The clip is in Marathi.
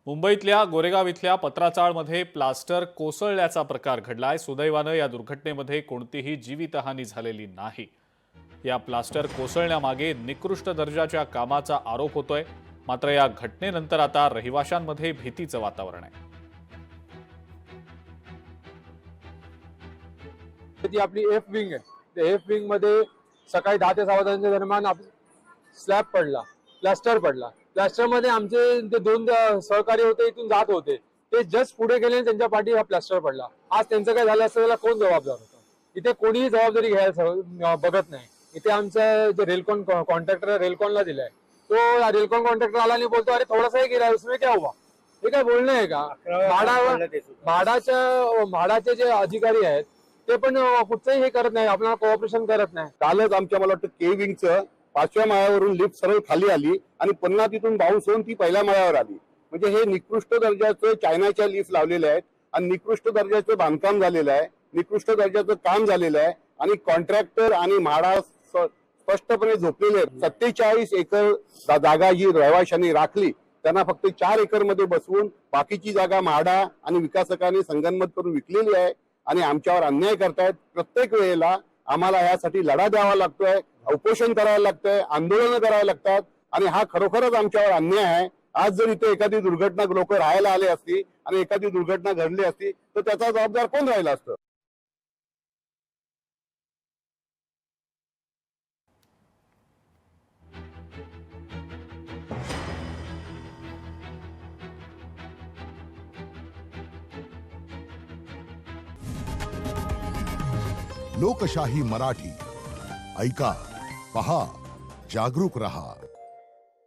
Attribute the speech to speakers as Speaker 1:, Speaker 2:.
Speaker 1: मुंबईतल्या गोरेगाव इथल्या पत्राचाळमध्ये प्लास्टर कोसळल्याचा प्रकार घडलाय। सुदैवानं या दुर्घटनेमध्ये कोणतीही जीवितहानी झालेली नाही। या प्लास्टर कोसळण्यामागे निकृष्ट दर्जाच्या कामाचा आरोप होतोय। मात्र या घटनेनंतर आता रहिवाशांमध्ये भीतीचं वातावरण आहे।
Speaker 2: ती आपली एफ विंग आहे। त्या एफ विंग मध्ये सकाळी 10 ते 6 वाजताच्या दरम्यान स्लॅब पडला, प्लास्टर पडला। प्लास्टर मध्ये आमचे जे 2 सहकारी होते इथून जात होते, ते जस्ट पुढे गेले आणि त्यांच्या पाठी हा प्लास्टर पडला। आज त्यांचं काय झालं असं, त्याला कोण जबाबदार होतं? इथे कोणीही जबाबदारी घ्यायला बघत नाही। इथे आमचा जे रेलकॉन कॉन्ट्रॅक्टर रेलकॉनला दिलाय, तो रेलकॉन कॉन्ट्रॅक्टर आला आणि बोलतो, अरे थोडासा ही गिरा है, उसमें क्या हुआ? हे काय बोलणं आहे का? म्हाडाचे जे अधिकारी आहेत ते पण कुठचंही हे करत नाही, आपल्याला कोऑपरेशन करत नाही।
Speaker 3: कालच आमच्या मला वाटतं के विंगचं 5व्या माळ्यावरून लिफ्ट सरळ खाली आली आणि पुन्हा तिथून बाउन्स होऊन ती पहिल्या माळ्यावर आली। म्हणजे हे निकृष्ट दर्जाचं चायनाच्या लिफ्ट लावलेले आहेत आणि निकृष्ट दर्जाचं बांधकाम झालेलं आहे, निकृष्ट दर्जाचं काम झालेलं आहे आणि कॉन्ट्रॅक्टर आणि म्हाडा स्पष्टपणे झोपलेले आहेत। 47 एकर जागा जी रहिवाशांनी राखली, त्यांना फक्त 4 एकर मध्ये बसवून बाकीची जागा म्हाडा आणि विकासकांनी संगनमत करून विकलेली आहे आणि आमच्यावर अन्याय करतायत। प्रत्येक वेळेला आम्हाला यासाठी लढा द्यावा लागतोय, उपोषण करायला लागतंय, आंदोलन करायला लागतात आणि हा खरोखरच आमच्यावर अन्याय आहे। आज जर इथे एखादी दुर्घटना लोक राहायला आले असती आणि एखादी दुर्घटना घडली असती तर त्याचा जबाबदार कोण राहिला असतं?
Speaker 4: लोकशाही मराठी ऐका, पहा, जागरूक रहा।